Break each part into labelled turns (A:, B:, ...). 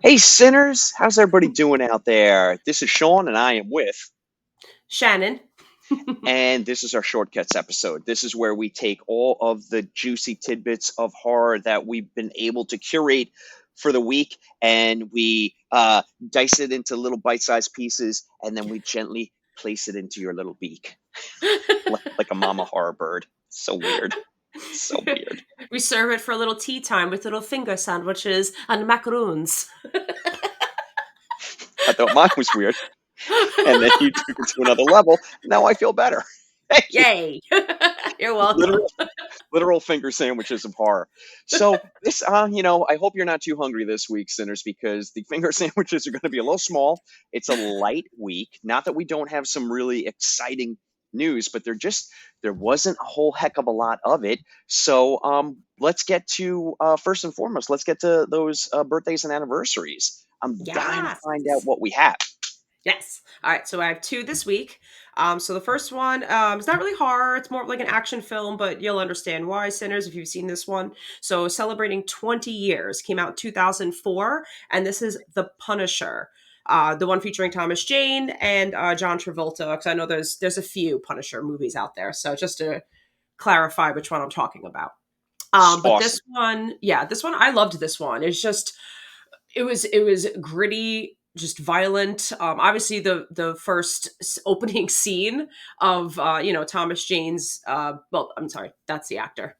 A: Hey, Sinners, how's everybody doing out there? This is Sean, and I am with,
B: Shannon.
A: and this is our Shortcuts episode. This is where we take all of the juicy tidbits of horror that we've been able to curate for the week, and we dice it into little bite-sized pieces, and then we gently place it into your little beak, like a mama horror bird. So weird. So weird.
B: We serve it for a little tea time with little finger sandwiches and macaroons.
A: I thought mine was weird, and then you took it to another level. Now I feel better. Thank you.
B: Yay! You're welcome.
A: Literal finger sandwiches of horror. So this, I hope you're not too hungry this week, Sinners, because the finger sandwiches are going to be a little small. It's a light week. Not that we don't have some really exciting news, but there wasn't a whole heck of a lot of it. So let's get to first and foremost. Let's get to those birthdays and anniversaries. I'm dying to
B: Yes.
A: find out what we have.
B: Yes. All right. So I have two this week. So the first one is not really horror. It's more of like an action film, but you'll understand why, Sinners, if you've seen this one. So celebrating 20 years, came out in 2004, and this is The Punisher. The one featuring Thomas Jane and John Travolta, because I know there's a few Punisher movies out there. So just to clarify which one I'm talking about. But
A: Awesome.
B: this one, yeah, this one I loved. This one. It was gritty, just violent. Obviously, the first opening scene of Thomas Jane's. Well, I'm sorry, that's the actor.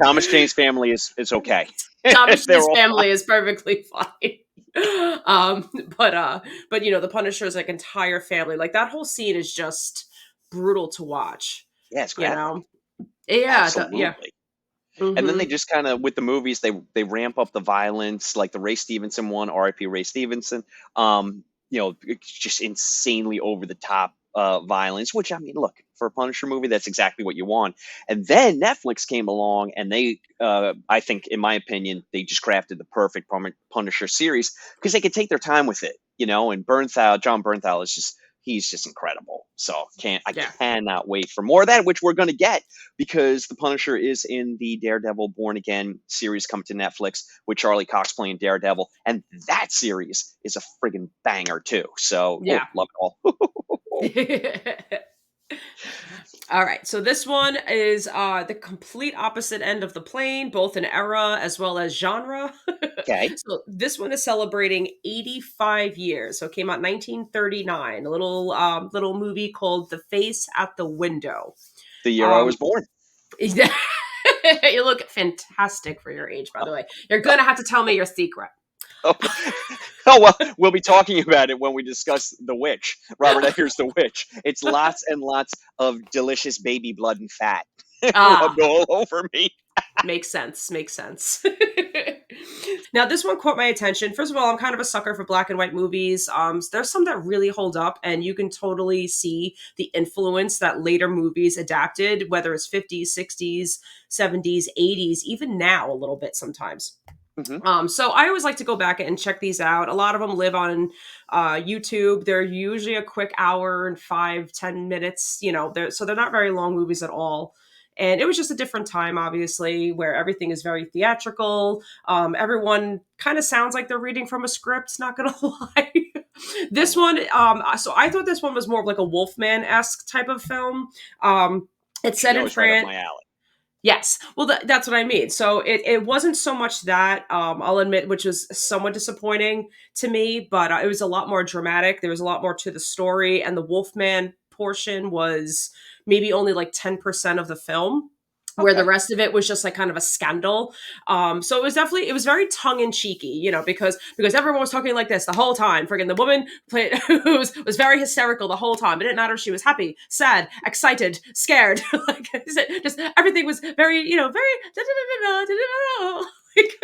A: Thomas Jane's family is okay.
B: Thomas
A: They're
B: Jane's
A: all fine.
B: family is perfectly fine. But the Punisher's like entire family, like that whole scene is just brutal to watch.
A: Yeah, it's
B: You
A: graphic.
B: know, yeah, yeah.
A: Absolutely. And then
B: hmm
A: they just kind of with the movies they ramp up the violence, like the Ray Stevenson one, R.I.P. Ray Stevenson. It's just insanely over the top violence. Which I mean, look, for a Punisher movie, that's exactly what you want. And then Netflix came along, and I think, in my opinion, they just crafted the perfect Punisher series because they could take their time with it. And John Bernthal is just. He's just incredible. So I
B: Yeah.
A: cannot wait for more of that, which we're going to get because the Punisher is in the Daredevil Born Again series coming to Netflix with Charlie Cox playing Daredevil, and that series is a friggin' banger too. So,
B: Yeah.
A: love it all.
B: All right, so this one is the complete opposite end of the plane, both in era as well as genre.
A: Okay,
B: So this one is celebrating 85 years. So it came out 1939. A little movie called The Face at the Window.
A: the year I was
B: Um,
A: born.
B: you look fantastic for your age, by the way. You're gonna have to tell me your secret.
A: Oh, oh well, we'll be talking about it when we discuss The Witch. Robert Eggers' The Witch. It's lots and lots of delicious baby blood and fat
B: Ah,
A: rubbed all over me.
B: makes sense. Makes sense. Now, this one caught my attention. First of all, I'm kind of a sucker for black and white movies. There's some that really hold up, and you can totally see the influence that later movies adapted, whether it's 50s, 60s, 70s, 80s, even now a little bit sometimes.
A: Hmm.
B: So I always like to go back and check these out. A lot of them live on YouTube. They're usually a quick hour and 5-10 minutes. They're not very long movies at all. And it was just a different time, obviously, where everything is very theatrical. Everyone kind of sounds like they're reading from a script. Not gonna lie. This one, so I thought this one was more of like a Wolfman esque type of film. It's
A: Which you
B: set
A: know
B: in
A: is right up
B: France.
A: my alley.
B: Yes. Well, that's what I mean. So it wasn't so much that, I'll admit, which was somewhat disappointing to me, but it was a lot more dramatic. There was a lot more to the story, and the Wolfman portion was maybe only like 10% of the film, where the
A: Okay.
B: rest of it was just like kind of a scandal. So it was very tongue in cheeky, because everyone was talking like this the whole time. Friggin' the woman played was very hysterical the whole time. It didn't matter if she was happy, sad, excited, scared. Like just everything was very, very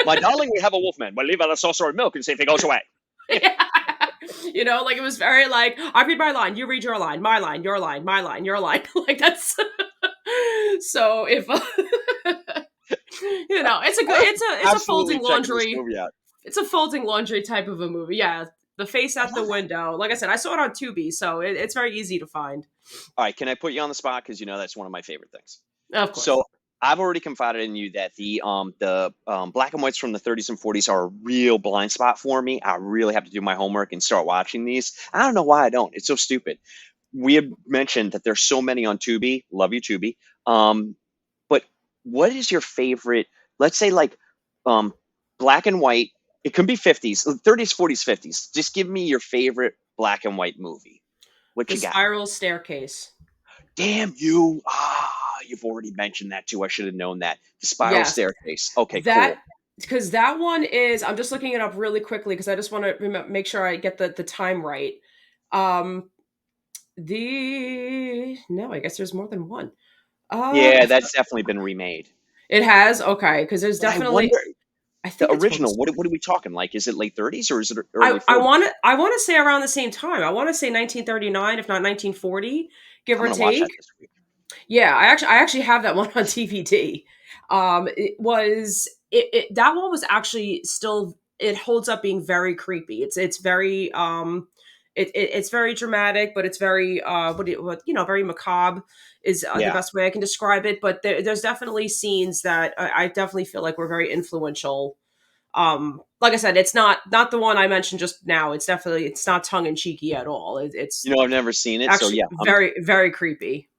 A: My darling, we have a wolfman. We'll leave out a saucer of milk and see if he goes away.
B: yeah. Like it was very like, I read my line, you read your line, my line, your line, my line, your line. Like that's so if it's a
A: Absolutely
B: folding
A: checking this
B: laundry.
A: movie out.
B: It's a folding laundry type of a movie. Yeah. The Face at the Window. Like I said, I saw it on Tubi, so it's very easy to find.
A: All right, can I put you on the spot? Because that's one of my favorite things.
B: Of course.
A: So I've already confided in you that the black and whites from the 30s and 40s are a real blind spot for me. I really have to do my homework and start watching these. I don't know why I don't. It's so stupid. We had mentioned that there's so many on Tubi. Love you, Tubi. But what is your favorite? Let's say like um, black and white. It can be 50s, 30s, 40s, 50s. Just give me your favorite black and white movie. What
B: The
A: you got?
B: Spiral Staircase.
A: Damn you! You've already mentioned that too. I should have known that. The Spiral
B: Yes,
A: Staircase. Okay,
B: that
A: cool.
B: because that one is. I'm just looking it up really quickly because I just want to make sure I get the time right. Um, the no, I guess there's more than one.
A: Yeah,
B: I
A: that's definitely been remade.
B: It has? Okay, because there's
A: But I
B: definitely
A: wonder
B: I
A: the
B: think it's called the
A: original.
B: Spiral.
A: What are we talking? Like, is it late 30s or is it
B: I
A: early
B: I
A: 40s?
B: wanna I wanna say around the same time. I wanna say 1939, if not 1940, give
A: I'm
B: or
A: gonna watch
B: take.
A: that this week.
B: Yeah, I actually have that one on DVD. That one was actually still it holds up being very creepy. It's very it's very dramatic, but it's very very macabre is the
A: Yeah.
B: best way I can describe it. But there's definitely scenes that I definitely feel like were very influential. Like I said, it's not the one I mentioned just now. It's not tongue in cheeky at all. It's
A: I've never seen it, so
B: actually
A: yeah,
B: very very creepy.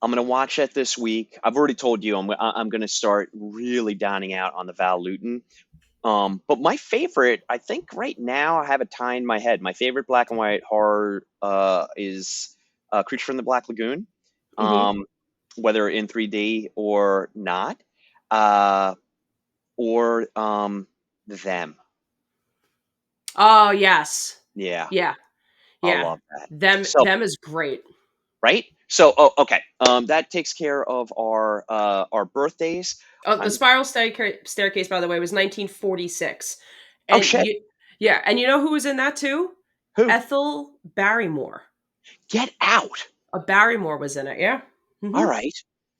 A: I'm gonna watch it this week. I've already told you I'm gonna start really dining out on the Val Luton. But my favorite, I think right now I have a tie in my head. My favorite black and white horror is Creature from the Black Lagoon,
B: Hmm.
A: um, whether in 3D or not, uh, or them.
B: Oh yes,
A: Yeah,
B: yeah,
A: I
B: yeah.
A: love that.
B: Them
A: So,
B: them is great.
A: right? So, oh, okay. That takes care of our birthdays.
B: Oh, the
A: I'm
B: Staircase, by the way, was 1946,
A: oh
B: and
A: shit.
B: yeah, and you know who was in that too?
A: Who?
B: Ethel Barrymore.
A: Get out.
B: Barrymore was in it. Yeah.
A: All
B: Hmm.
A: right.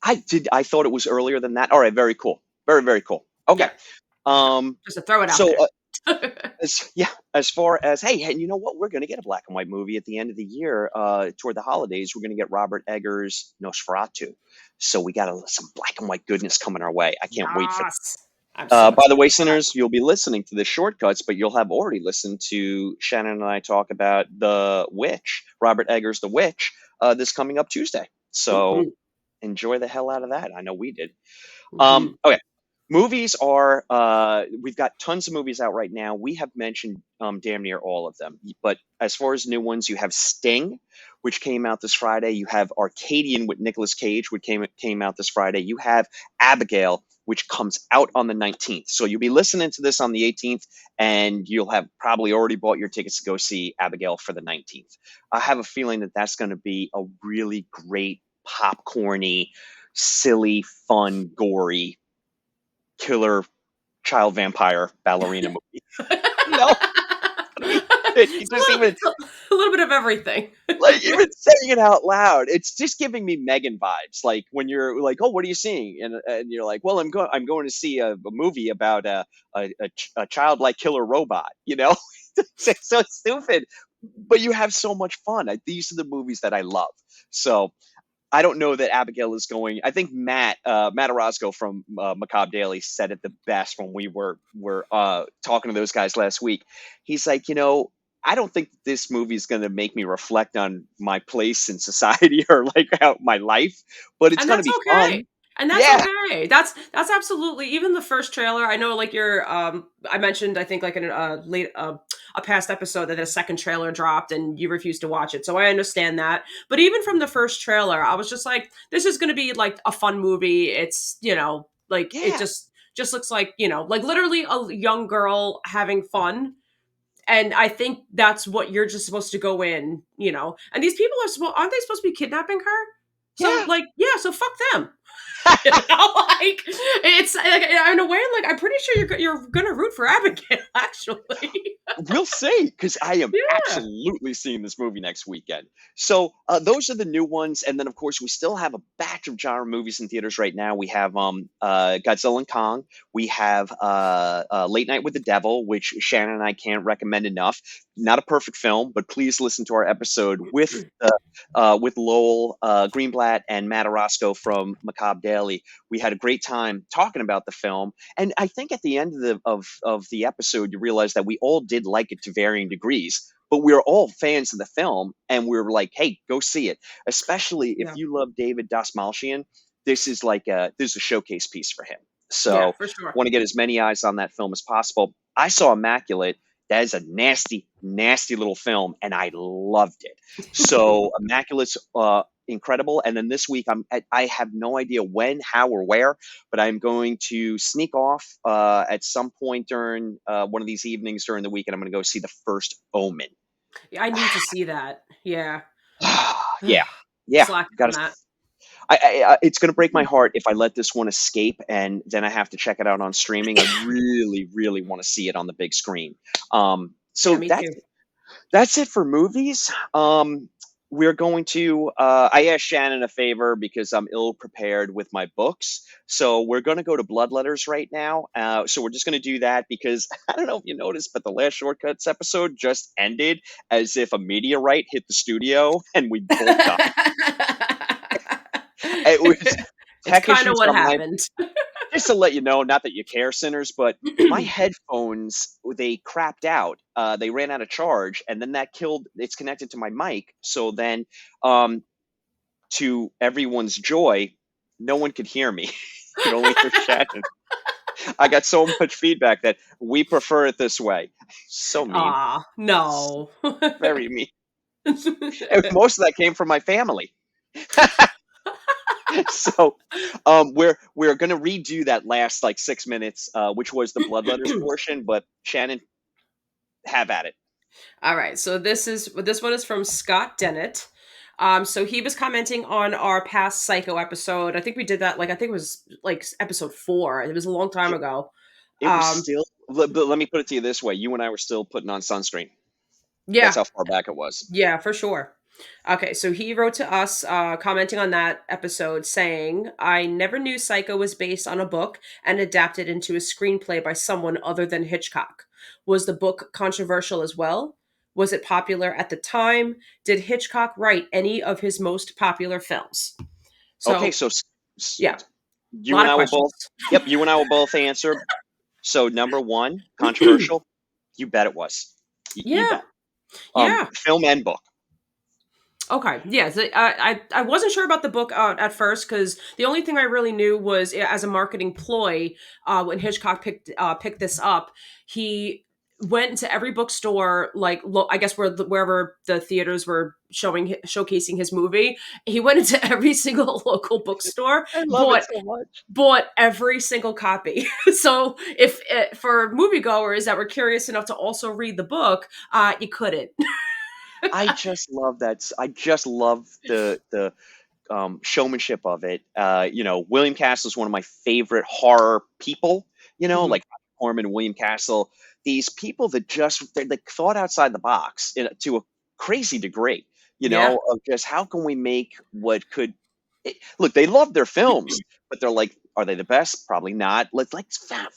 A: I thought it was earlier than that. All right, very cool. Very, very cool. Okay.
B: Yeah.
A: Um,
B: Just to throw it out
A: so
B: there.
A: as far as hey, and you know what? We're gonna get a black and white movie at the end of the year, toward the holidays. We're gonna get Robert Eggers' Nosferatu. So we got some black and white goodness coming our way. I can't wait for that.
B: Yes, I'm so
A: By the
B: excited
A: way,
B: for that.
A: sinners, you'll be listening to the shortcuts, but you'll have already listened to Shannon and I talk about The Witch, Robert Eggers' The Witch, this coming up Tuesday. So
B: Hmm.
A: enjoy the hell out of that. I know we did.
B: Hmm.
A: Okay. Movies are, we've got tons of movies out right now. We have mentioned damn near all of them. But as far as new ones, you have Sting, which came out this Friday. You have Arcadian with Nicolas Cage, which came out this Friday. You have Abigail, which comes out on the 19th. So you'll be listening to this on the 18th, and you'll have probably already bought your tickets to go see Abigail for the 19th. I have a feeling that that's going to be a really great, popcorny, silly, fun, gory killer child vampire ballerina movie. You know what I mean? You just even
B: A little bit of everything.
A: like even saying it out loud, it's just giving me Megan vibes. Like when you're like, "Oh, what are you seeing?" And you're like, "Well, I'm going to see a movie about a childlike killer robot." You know, it's so stupid, but you have so much fun. These are the movies that I love. So I don't know that Abigail is going. I think Matt Orozco from Macabre Daily said it the best when we were talking to those guys last week. He's like, I don't think this movie is going to make me reflect on my place in society or like out my life, but it's
B: And
A: going to
B: that's
A: be
B: okay.
A: fun.
B: And that's
A: Yeah,
B: okay. That's absolutely even the first trailer. I know, like your I mentioned, I think like in a past episode that a second trailer dropped and you refused to watch it. So I understand that. But even from the first trailer, I was just like, this is going to be like a fun movie. It's like it
A: yeah,
B: just looks like like literally a young girl having fun. And I think that's what you're just supposed to go in. And these people aren't they supposed to be kidnapping her? So
A: yeah.
B: like, yeah, so fuck them. Like it's like, in a way, like I'm pretty sure you're gonna root for Abigail, actually.
A: We'll see, because I am
B: Yeah.
A: absolutely seeing this movie next weekend. So those are the new ones, and then of course we still have a batch of genre movies in theaters right now. We have Godzilla and Kong. We have Late Night with the Devil, which Shannon and I can't recommend enough. Not a perfect film, but please listen to our episode with Lowell Greenblatt and Matt Orozco from Macabre Daly. We had a great time talking about the film, and I think at the end of the episode, you realize that we all did like it to varying degrees. But we were all fans of the film, and we were like, "Hey, go see it!" Especially if
B: Yeah.
A: you love David Dastmalchian. This is a showcase piece for him.
B: Yeah,
A: So
B: for sure.
A: want to get as many eyes on that film as possible. I saw Immaculate. That is a nasty, nasty little film, and I loved it. So Immaculate's incredible. And then this week, I have no idea when, how, or where, but I'm going to sneak off at some point during one of these evenings during the week, and I'm going to go see the first Omen.
B: Yeah, I need to see that. Yeah.
A: Yeah, yeah.
B: Slacking
A: Got
B: on
A: to.
B: that.
A: It's going to break my heart if I let this one escape and then I have to check it out on streaming. I really, really want to see it on the big screen.
B: Yeah,
A: So
B: me too.
A: that's it for movies. We're going to. I asked Shannon a favor because I'm ill prepared with my books. So we're going to go to Bloodletters right now. So we're just going to do that because I don't know if you noticed, but the last Shortcuts episode just ended as if a meteorite hit the studio and we both died. It was
B: It's
A: tech
B: kind of
A: issues
B: what
A: on my.
B: happened.
A: Just to let you know, not that you care, Sinners, but my headphones, they crapped out. They ran out of charge, and then that killed. It's connected to my mic, so then, um, to everyone's joy, no one could hear me. You could only hear Shannon. I got so much feedback that we prefer it this way. So mean,
B: Aw,
A: S-
B: no.
A: very mean. And most of that came from my family. So we're gonna redo that last like 6 minutes, which was the bloodletters portion, but Shannon, have at it.
B: All right, so this one is from Scott Dennett. So he was commenting on our past Psycho episode. I think we did that like I think it was like episode 4. It was a long time
A: It,
B: ago.
A: it was
B: Um,
A: still, but let me put it to you this way: you and I were still putting on sunscreen. That's
B: yeah,
A: how far back it was.
B: yeah, for sure. Okay, so he wrote to us commenting on that episode saying, I never knew Psycho was based on a book and adapted into a screenplay by someone other than Hitchcock. Was the book controversial as well? Was it popular at the time? Did Hitchcock write any of his most popular films?
A: Okay,
B: So,
A: so
B: yeah, a
A: you
B: lot
A: and
B: of
A: I will
B: questions.
A: both. Yep, you and I will both answer. So number one, controversial. You bet it was. You
B: Yeah,
A: bet.
B: yeah.
A: Film and book.
B: Okay. Yeah. I wasn't sure about the book at first because the only thing I really knew was as a marketing ploy. When Hitchcock picked this up, he went into every bookstore, like I guess wherever the theaters were showcasing his movie. He went into every single local bookstore,
A: I love it
B: bought
A: so much.
B: bought every single copy. So if for moviegoers that were curious enough to also read the book, you couldn't.
A: I just love that. I just love the showmanship of it. William Castle is one of my favorite horror people.
B: Mhm.
A: Like Corman and William Castle. These people that just they thought outside the box to a crazy degree.
B: Yeah.
A: Of just how can we make what could look. They love their films, but they're like, are they the best? Probably not. Let's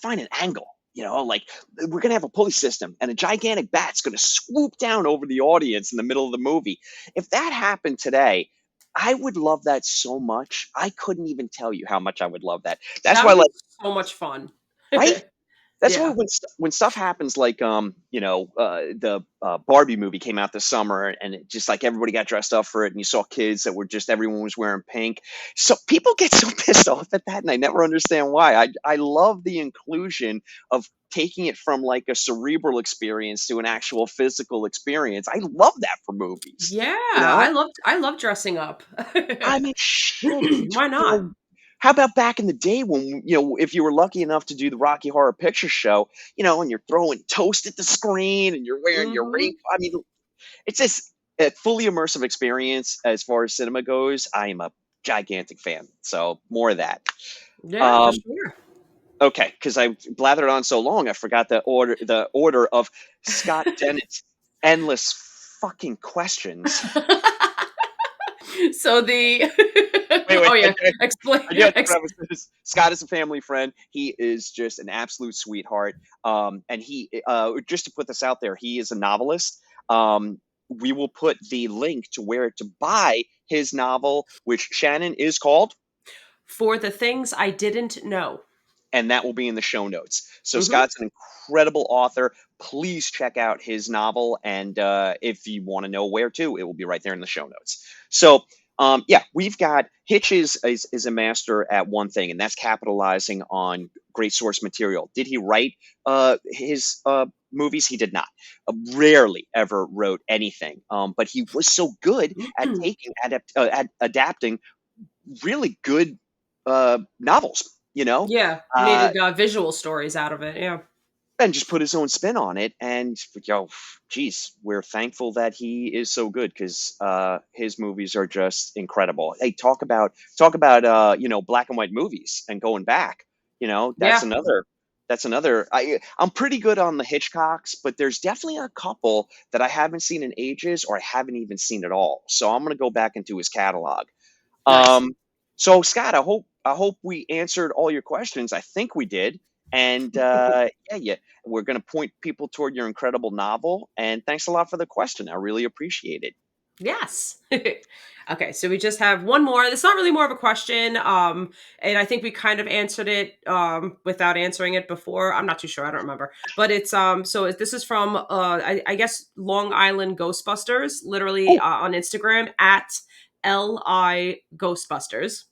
A: find an angle. Like we're gonna have a pulley system, and a gigantic bat's gonna swoop down over the audience in the middle of the movie. If that happened today, I would love that so much. I couldn't even tell you how much I would love that. That's
B: That
A: why,
B: would be
A: like,
B: so much fun.
A: right? That's why
B: Yeah.
A: when stuff happens like the Barbie movie came out this summer and it just like everybody got dressed up for it and you saw kids that were just everyone was wearing pink. So people get so pissed off at that and I never understand why. I love the inclusion of taking it from like a cerebral experience to an actual physical experience. I love that for movies.
B: Yeah,
A: You know?
B: I love dressing up.
A: I mean, shit.
B: Why
A: You
B: not?
A: know, how about back in the day when, if you were lucky enough to do the Rocky Horror Picture Show, and you're throwing toast at the screen and you're wearing your rain.
B: Mhm.
A: I mean, it's just a fully immersive experience as far as cinema goes. I am a gigantic fan. So more of that.
B: Yeah, for
A: Um,
B: sure.
A: okay, because I blathered on so long, I forgot the order of Scott Dennett's endless fucking questions.
B: So the
A: Wait,
B: Oh
A: wait.
B: yeah, explain
A: I do have to
B: ex
A: preface this. Scott is a family friend. He is just an absolute sweetheart. And he, just to put this out there, he is a novelist. We will put the link to where to buy his novel, which Shannon is called.
B: For the things I didn't know.
A: and that will be in the show notes. So
B: Hmm.
A: Scott's an incredible author. Please check out his novel, and if you want to know where to, it will be right there in the show notes. So yeah, we've got Hitch is a master at one thing, and that's capitalizing on great source material. Did he write his movies? He did not. Rarely ever wrote anything, but he was so good at taking adapting really good novels, you know,
B: Yeah,
A: uh,
B: needed visual stories out of it. Yeah.
A: and just put his own spin on it. And geez, we're thankful that he is so good because his movies are just incredible. Hey, talk about black and white movies and going back. That's
B: Yeah.
A: another. That's another. I'm pretty good on the Hitchcocks, but there's definitely a couple that I haven't seen in ages, or I haven't even seen at all. So I'm gonna go back into his catalog.
B: Nice.
A: Um, so Scott, I hope we answered all your questions. I think we did. And yeah, we're going to point people toward your incredible novel. And thanks a lot for the question. I really appreciate it.
B: Yes. Okay, so we just have one more. It's not really more of a question, and I think we kind of answered it without answering it before. I'm not too sure. I don't remember. But it's this is from I guess Long Island Ghostbusters, literally
A: Oh,
B: on Instagram at LI Ghostbusters.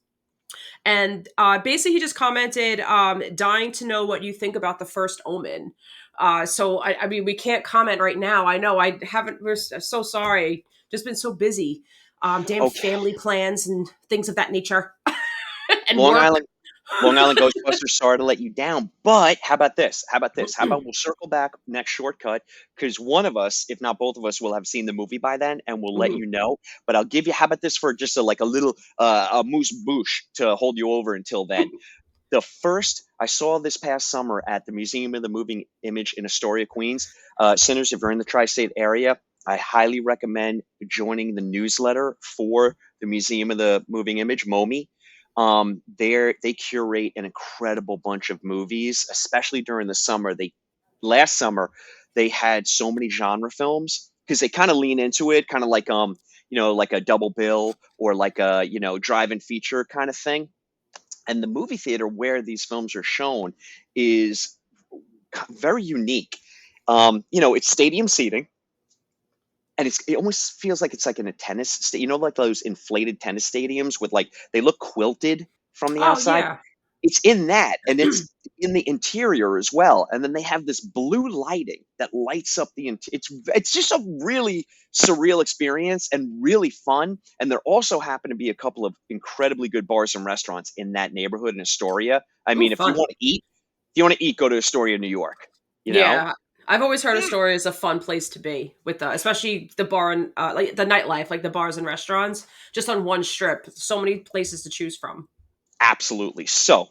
B: And basically, he just commented, dying to know what you think about the first Omen. So, I mean, we can't comment right now. I know I haven't, so sorry. Just been so busy. Damn
A: okay.
B: family plans and things of that nature and
A: Long
B: work.
A: Island Long Island Ghostbusters, sorry to let you down, but how about this? How about this? How about we'll circle back next shortcut because one of us, if not both of us, will have seen the movie by then, and we'll let
B: Mhm.
A: you know. But I'll give you. How about this for just like a little a moose bouche to hold you over until then? The first I saw this past summer at the Museum of the Moving Image in Astoria, Queens. Sinners, if you're in the tri-state area, I highly recommend joining the newsletter for the Museum of the Moving Image, MoMI. They curate an incredible bunch of movies, especially during the summer. They last summer they had so many genre films because they kind of lean into it, kind of like like a double bill or like a drive-in feature kind of thing. And the movie theater where these films are shown is very unique. It's stadium seating, and it almost feels like it's like in a like those inflated tennis stadiums with like they look quilted from the
B: Oh,
A: outside.
B: yeah.
A: It's in that, and it's in the interior as well. And then they have this blue lighting that lights up it's just a really surreal experience and really fun. And there also happen to be a couple of incredibly good bars and restaurants in that neighborhood in Astoria. I
B: Ooh,
A: mean,
B: fun.
A: if you want to eat, go to Astoria, New York. You know,
B: Yeah. I've always heard Astoria is a fun place to be with especially the bar and like the nightlife, like the bars and restaurants, just on one strip. So many places to choose from.
A: absolutely. So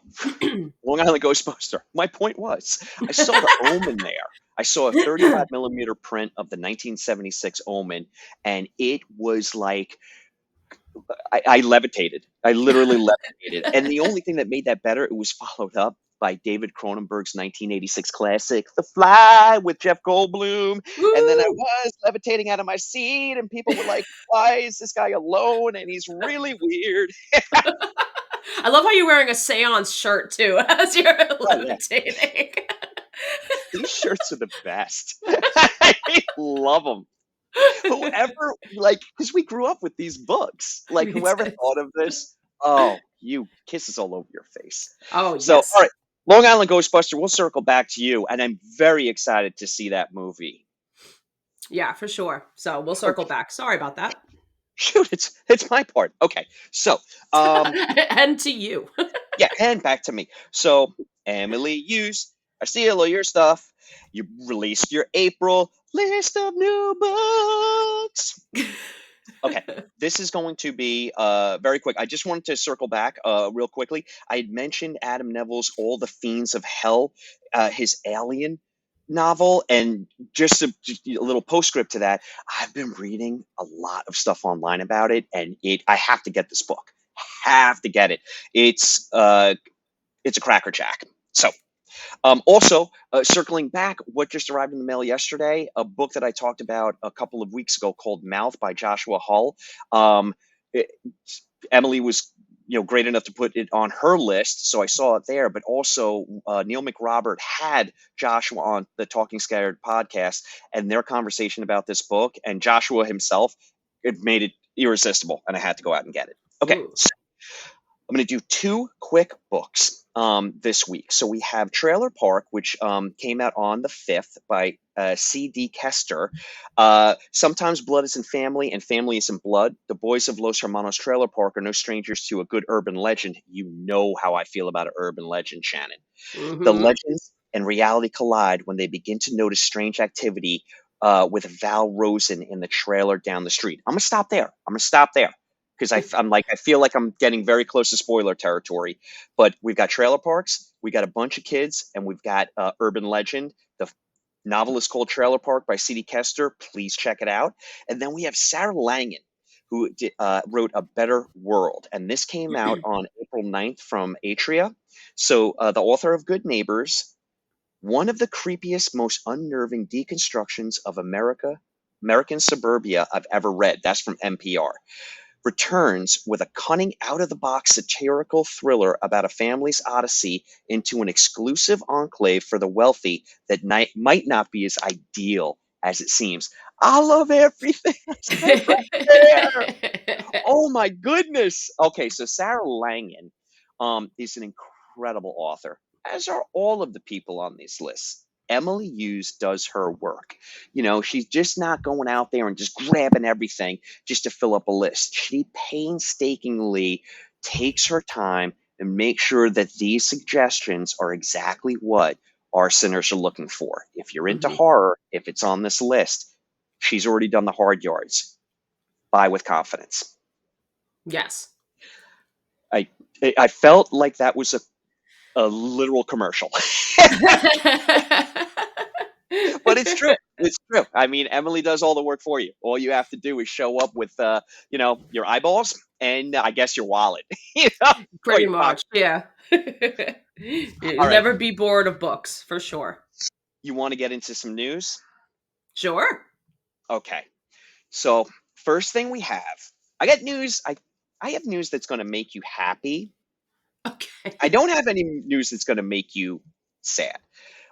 A: Long Island Ghostbuster. My point was, I saw the Omen there. I saw a 35 millimeter print of the 1976 Omen, and it was like I levitated. I literally levitated. And the only thing that made that better, it was followed up by David Cronenberg's 1986 classic, The Fly, with Jeff Goldblum. And then I
B: Woo!
A: was levitating out of my seat, and people were like, "Why is this guy alone? And he's really weird."
B: I love how you're wearing a seance shirt too as you're
A: Oh yeah,
B: levitating.
A: these shirts are the best. I love them. Whoever, like, because we grew up with these books, like,
B: Me
A: whoever
B: too.
A: thought of this, oh, you kisses all over your face.
B: Oh,
A: So, all
B: yes.
A: right, Long Island Ghostbuster, we'll circle back to you, and I'm very excited to see that movie.
B: Yeah, for sure. So we'll circle
A: Okay,
B: back. Sorry about that.
A: shoot, it's my part. Okay, so, um,
B: And to you.
A: yeah, and back to me. So, Emily Hughes, I steal all your stuff. You released your April list of new books. Okay, this is going to be very quick. I just wanted to circle back real quickly. I had mentioned Adam Neville's All the Fiends of Hell, his Alien novel, and just a little postscript to that. I've been reading a lot of stuff online about it, and I have to get this book. Have to get it. It's a crackerjack. So also, circling back, what just arrived in the mail yesterday, a book that I talked about a couple of weeks ago called Mouth by Joshua Hull. Um, it- Emily was great enough to put it on her list, so I saw it there. But also, Neil McRobert had Joshua on the Talking Scared podcast, and their conversation about this book, and Joshua himself, it made it irresistible, and I had to go out and get it. Okay,
B: Ooh.
A: so I'm going to do two quick books this week. So we have Trailer Park, which came out on the 5th by C.D. Kester. Sometimes blood isn't family and family isn't blood. The boys of Los Hermanos Trailer Park are no strangers to a good urban legend. You know how I feel about an urban legend, Shannon. The
B: Mm-hmm.
A: legends and reality collide when they begin to notice strange activity with Val Rosen in the trailer down the street. I'm going to stop there because I feel like I'm getting very close to spoiler territory. But we've got trailer parks, we got a bunch of kids, and we've got urban legend. The novel is called Trailer Park by C.D. Kester. Please check it out. And then we have Sarah Langen, who wrote A Better World. And this came out on April 9th from Atria. So the author of Good Neighbors, one of the creepiest, most unnerving deconstructions of American suburbia I've ever read. That's from NPR. Returns with a cunning, out-of-the-box satirical thriller about a family's odyssey into an exclusive enclave for the wealthy that might not be as ideal as it seems. I love everything I said right there. Oh my goodness. Okay, so Sarah Langen is an incredible author, as are all of the people on these lists. Emily Hughes does her work. She's just not going out there and just grabbing everything just to fill up a list. She painstakingly takes her time and makes sure that these suggestions are exactly what our sinners are looking for. If you're into
B: Hmm.
A: horror, if it's on this list, she's already done the hard yards. Buy with confidence.
B: Yes.
A: I I felt like that was a literal commercial, but it's true. It's true. I mean, Emily does all the work for you. All you have to do is show up with, your eyeballs and I guess your wallet, or
B: Pretty
A: your pocket.
B: much. Yeah.
A: All
B: You'll
A: right.
B: never be bored of books, for sure.
A: You want to get into some news?
B: Sure.
A: Okay. So first thing we have, I got news. I have news that's going to make you happy. I
B: Okay.
A: don't have any news that's going to make you sad.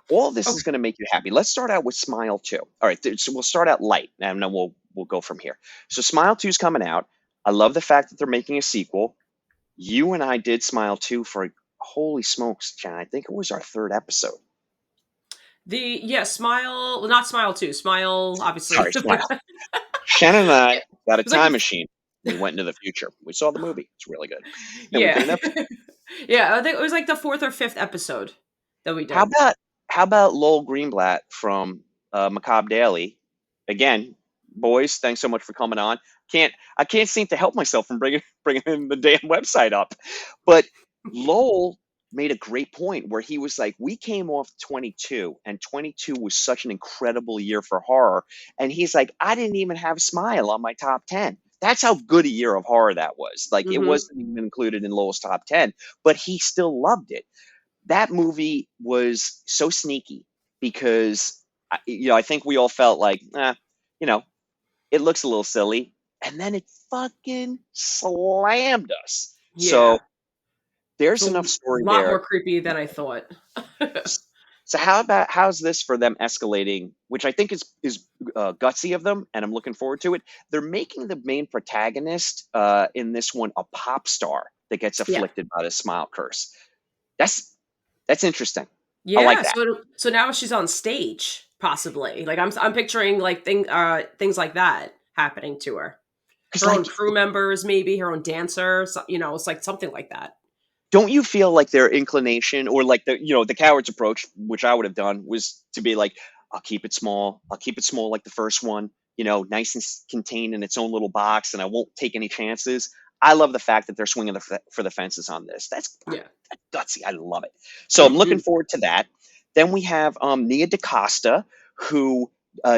A: All of this is
B: Okay.
A: going to make you happy. Let's start out with Smile 2. All right, so we'll start out light, and then we'll go from here. So Smile 2 is coming out. I love the fact that they're making a sequel. You and I did Smile 2 for holy smokes, Jen. I think it was our third episode.
B: Smile, well, not Smile 2, Smile, obviously.
A: Sorry, Smile. Shannon and
B: Yeah.
A: I got a
B: It's like
A: time machine. We went into the future. We saw the movie. It's really good. And we
B: yeah.
A: did an episode.
B: Yeah, I think it was like the 4th or 5th episode that we
A: How
B: did.
A: about how about Lowell Greenblatt from Macabre Daily? Again, boys, thanks so much for coming on. I can't seem to help myself from bringing the damn website up, but Lowell made a great point where he was like, we came off 22, and 22 was such an incredible year for horror, and he's like, I didn't even have Smile on my top 10. That's how good a year of horror that was. Like it
B: Mhm.
A: wasn't even included in Lowell's top 10, but he still loved it. That movie was so sneaky because I think we all felt like, you know, it looks a little silly, and then it fucking slammed us. So
B: Yeah. It's
A: there's
B: a
A: enough story
B: lot more
A: there.
B: creepy than I thought.
A: So how's this for them escalating, which I think is gutsy of them, and I'm looking forward to it. They're making the main protagonist in this one a pop star that gets
B: Yeah.
A: afflicted by the smile curse. That's that's interesting. I like
B: Yeah,
A: that.
B: so now she's on stage, possibly. Like, I'm picturing, like, things like that happening to her.
A: Because
B: Her own
A: like
B: crew members, maybe, her own dancer, it's like something like that.
A: don't you feel like their inclination or like the coward's approach, which I would have done, was to be like, I'll keep it small like the first one, nice and contained in its own little box, and I won't take any chances. I love the fact that they're swinging for the fences on this.
B: Yeah.
A: That's gutsy. I love it. So I'm looking forward to that. Then we have Nia DaCosta, who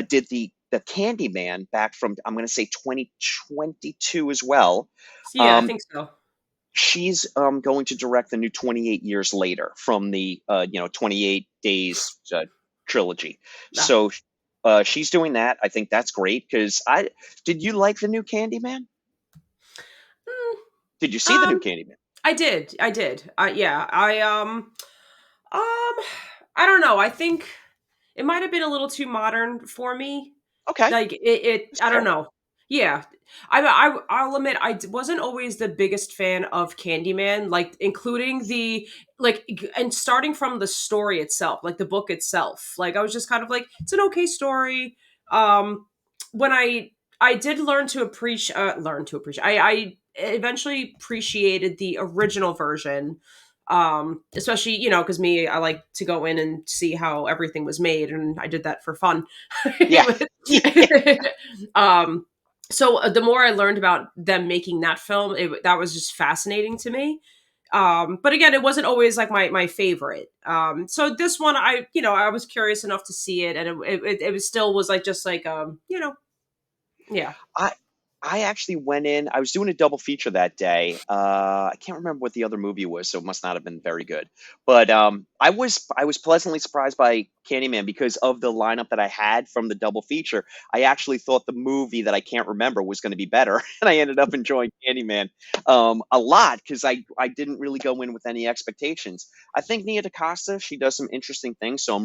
A: did the Candyman back from, I'm going to say, 2022 as well.
B: Yeah, I
A: Um,
B: think so.
A: she's going to direct the new 28 Years Later from the 28 Days trilogy.
B: Nah.
A: So she's doing that. I think that's great because I did you like the new Candyman?
B: Mm,
A: Did you see the new
B: um,
A: Candyman?
B: I did. I did. Yeah. Um, I don't know. I think it might have been a little too modern for me.
A: Okay,
B: Like it
A: that's
B: I don't
A: fair.
B: know. Yeah. I'll admit wasn't always the biggest fan of Candyman, like including the and starting from the story itself, like the book itself. Like I was just kind of like it's an okay story. Um when I did learn to appreciate I eventually appreciated the original version, especially because me, I like to go in and see how everything was made, and I did that for fun.
A: Yeah.
B: um so the more I learned about them making that film, that was just fascinating to me. But again, it wasn't always like my favorite. So this one, I was curious enough to see it, and it was still was like just like yeah.
A: I I actually went in. I was doing a double feature that day. I can't remember what the other movie was, so it must not have been very good. But I was pleasantly surprised by Candyman because of the lineup that I had from the double feature. I actually thought the movie that I can't remember was going to be better, and I ended up enjoying Candyman a lot because I didn't really go in with any expectations. I think Nia DaCosta, she does some interesting things, so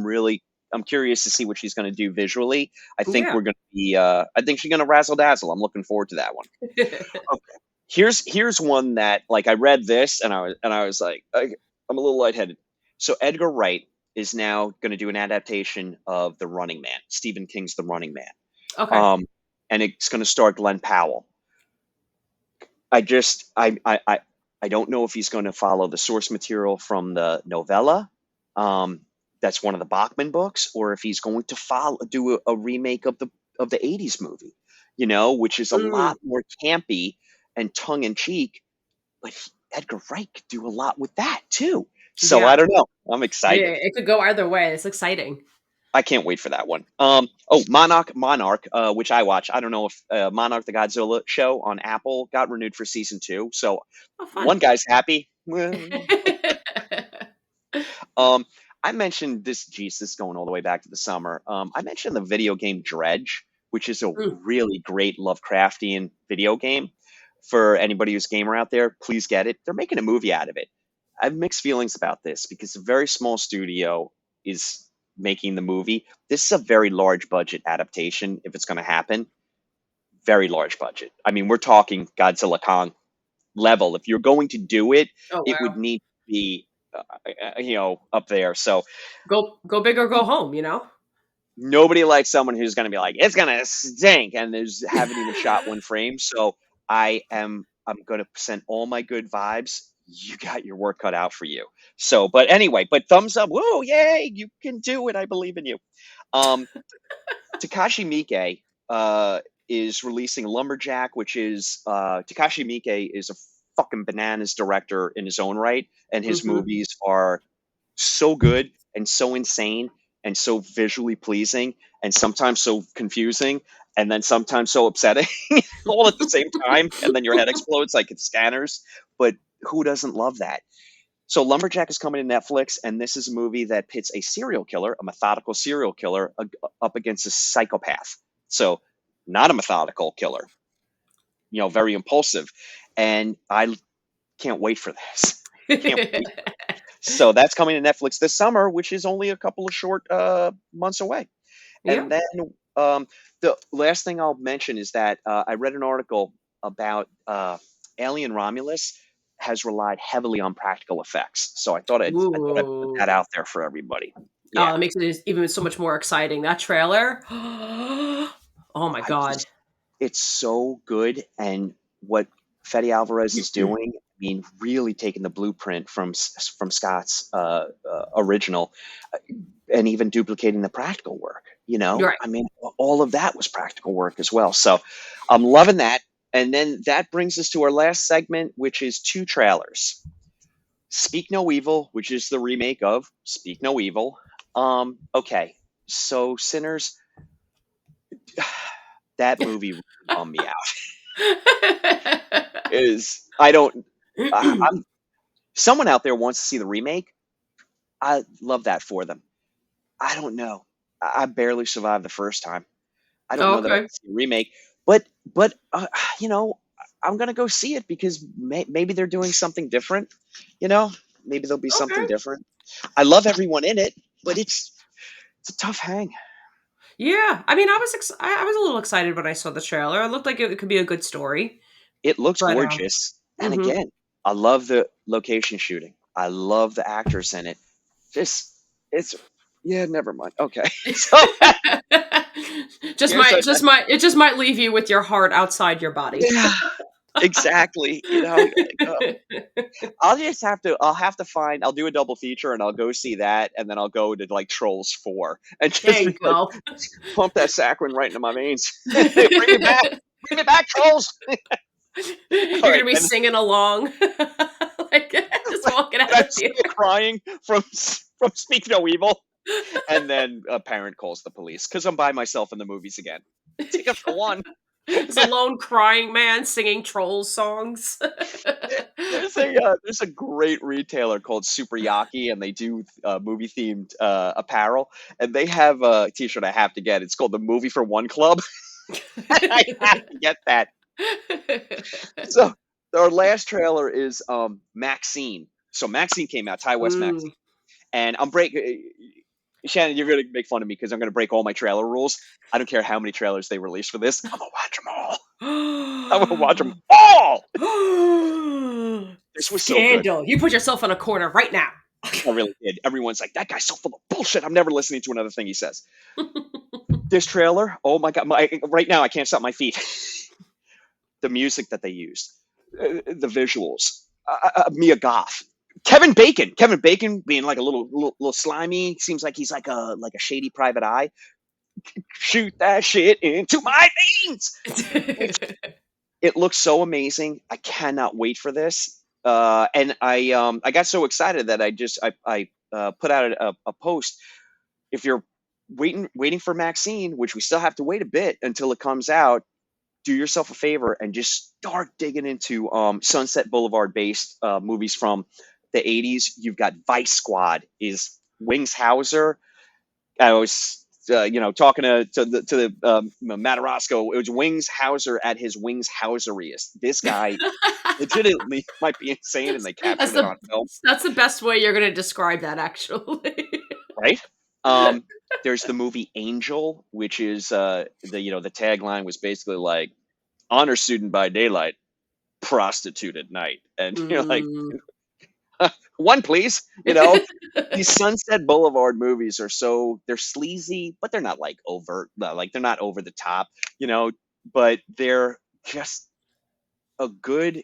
A: I'm curious to see what she's going to do visually. I think
B: Yeah.
A: we're gonna be. I think she's gonna razzle dazzle. I'm looking forward to that one. Okay. Here's one that like I read this and I was like I'm a little lightheaded. So Edgar Wright is now going to do an adaptation of The Running Man, Stephen King's The Running Man,
B: Okay.
A: um, and it's going to star Glenn Powell. I just I don't know if he's going to follow the source material from the novella. Um, that's one of the Bachman books, or if he's going to follow do a remake of the '80s movie, which is a
B: Mm,
A: lot more campy and tongue in cheek. But Edgar Wright could do a lot with that too. So I
B: yeah.
A: don't know. I'm
B: Yeah,
A: excited.
B: it could go either way. It's exciting.
A: I can't wait for that one. Monarch, which I watch. I don't know if Monarch the Godzilla show on Apple got renewed for season 2. So
B: Oh, fun.
A: one guy's happy. Um, I mentioned this. Geez, this is going all the way back to the summer. I mentioned the video game Dredge, which is a
B: Mm,
A: really great Lovecraftian video game. For anybody who's a gamer out there, please get it. They're making a movie out of it. I have mixed feelings about this because a very small studio is making the movie. This is a very large budget adaptation if it's going to happen. Very large budget. I mean, we're talking Godzilla Kong level. If you're going to do it,
B: oh
A: it would
B: wow.
A: need to be, up there. So
B: Go big or go home, you know?
A: nobody likes someone who's going to be like, it's going to stink, and there's haven't even shot one frame. So I'm going to send all my good vibes. You got your work cut out for you. So, but anyway, but thumbs up. Whoa, yay, you can do it. I believe in you. Um, Takashi Miike is releasing Lumberjack, which is Takashi Miike is a fucking bananas director in his own right, and his
B: Mhm.
A: movies are so good and so insane and so visually pleasing and sometimes so confusing and then sometimes so upsetting all at the same time, and then your head explodes like it's Scanners. But who doesn't love that? So Lumberjack is coming to Netflix, and this is a movie that pits a serial killer, a methodical serial killer, up against a psychopath. So not a methodical killer, very impulsive. And I can't wait for this. Can't wait. So that's coming to Netflix this summer, which is only a couple of short months away.
B: Yeah.
A: And then the last thing I'll mention is that I read an article about Alien Romulus has relied heavily on practical effects. So I thought I'd put
B: Ooh.
A: that out there for everybody.
B: Oh,
A: Yeah,
B: that makes it even so much more exciting. That trailer. Oh my
A: I
B: god.
A: just it's so good, and what Fede Alvarez is doing. I mean, really taking the blueprint from Scott's original, uh, and even duplicating the practical work.
B: You're right.
A: I mean, all of that was practical work as well. So I'm loving that. And then that brings us to our last segment, which is two trailers. Speak No Evil, which is the remake of Speak No Evil. Okay, so Sinners, that movie really bummed me out. Is I don't. I'm someone out there wants to see the remake. I love that for them. I don't know. I barely survived the first time. I don't
B: Oh,
A: know that I
B: okay.
A: can see a remake, but you know, I'm gonna go see it because maybe they're doing something different. You know, maybe there'll be something
B: Okay.
A: different. I love everyone in it, but it's a tough hang.
B: Yeah, I mean, I was a little excited when I saw the trailer. It looked like it could be a good story,
A: It looks
B: but,
A: gorgeous, and
B: mhm.
A: again, I love the location shooting. I love the actors in it. Just it's yeah, never mind. Okay, so
B: Just
A: here's a
B: just might leave you with your heart outside your body.
A: yeah, exactly. Like, I'll have to find. I'll do a double feature, and I'll go see that, and then I'll go to like Trolls 4, and
B: There
A: just
B: you
A: be like,
B: go.
A: pump that saccharin right into my veins. Bring me back, Trolls. All
B: You're gonna
A: right,
B: be
A: and
B: singing along, like, just walking out
A: I'm
B: of the
A: still
B: theater.
A: crying from Speak No Evil. And then a parent calls the police because I'm by myself in the movies again. Take it for one.
B: There's a lone crying man singing Trolls songs.
A: There's a great retailer called Super Yaki, and they do movie themed apparel, and they have a T-shirt I have to get. It's called the Movie for One Club. I have to get that. So our last trailer is Maxine. So Maxine came out, Ty West
B: Mm.
A: Maxine, and I'm break. Shannon, you're gonna make fun of me because I'm gonna break all my trailer rules. I don't care how many trailers they release for this. I'm gonna watch them all. I'm gonna watch them all. This was so good.
B: Scandal. You put yourself in a corner right now.
A: I really did. Everyone's like, that guy's so full of bullshit. I'm never listening to another thing he says. This trailer, oh my god, right now I can't stop my feet. The music that they used, the visuals, Mia Goth, Kevin Bacon being like a little slimy. Seems like he's like a shady private eye. Shoot that shit into my veins. It's, it looks so amazing. I cannot wait for this. And I got so excited that I put out a post. If you're waiting for Maxine, which we still have to wait a bit until it comes out, do yourself a favor and just start digging into Sunset Boulevard based movies from the 80s. You've got Vice Squad is Wings Hauser. I was talking to the Matarosco. It was Wings Hauser at his Wings Hauseriest. This guy legitimately might be insane, and they
B: That's
A: captured it
B: the
A: on film,
B: that's the best way you're gonna describe that, actually.
A: right? Um, there's the movie Angel, which is the tagline was basically like honor student by daylight, prostitute at night, and you're like
B: Mm.
A: one please. These Sunset Boulevard movies they're sleazy, but they're not like overt, like they're not over the top, you know, but they're just a good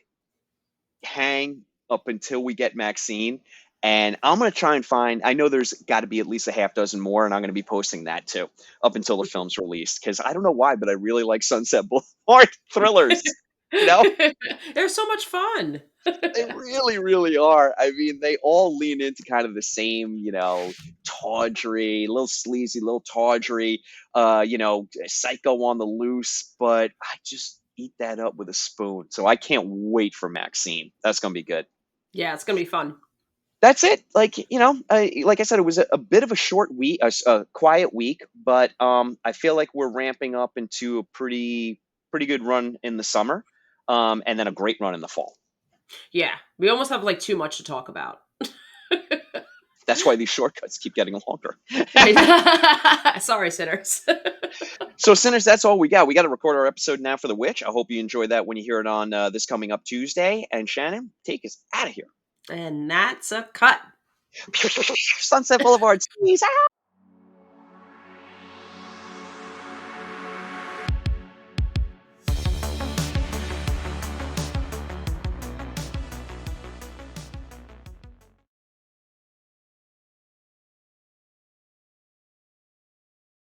A: hang up until we get Maxine. And I'm gonna try and find. I know there's got to be at least a half dozen more, and I'm gonna be posting that too up until the film's released. Because I don't know why, but I really like Sunset Boulevard thrillers. You know,
B: They're so much fun.
A: they really, really are. I mean, they all lean into kind of the same, tawdry, little sleazy, little tawdry, psycho on the loose, but I just eat that up with a spoon. So I can't wait for Maxine. That's going to be good.
B: Yeah, it's gonna be fun.
A: That's it. Like, like I said, it was a bit of a short week, a quiet week, but I feel like we're ramping up into a pretty good run in the summer, and then a great run in the fall.
B: Yeah, we almost have, like, too much to talk about.
A: That's why these shortcuts keep getting longer.
B: Right. Sorry, sinners.
A: So, Sinners, that's all we got. We got to record our episode now for The Witch. I hope you enjoy that when you hear it on this coming up Tuesday. And Shannon, take us out of here.
B: And that's a cut.
A: Sunset Boulevard. Squeeze out.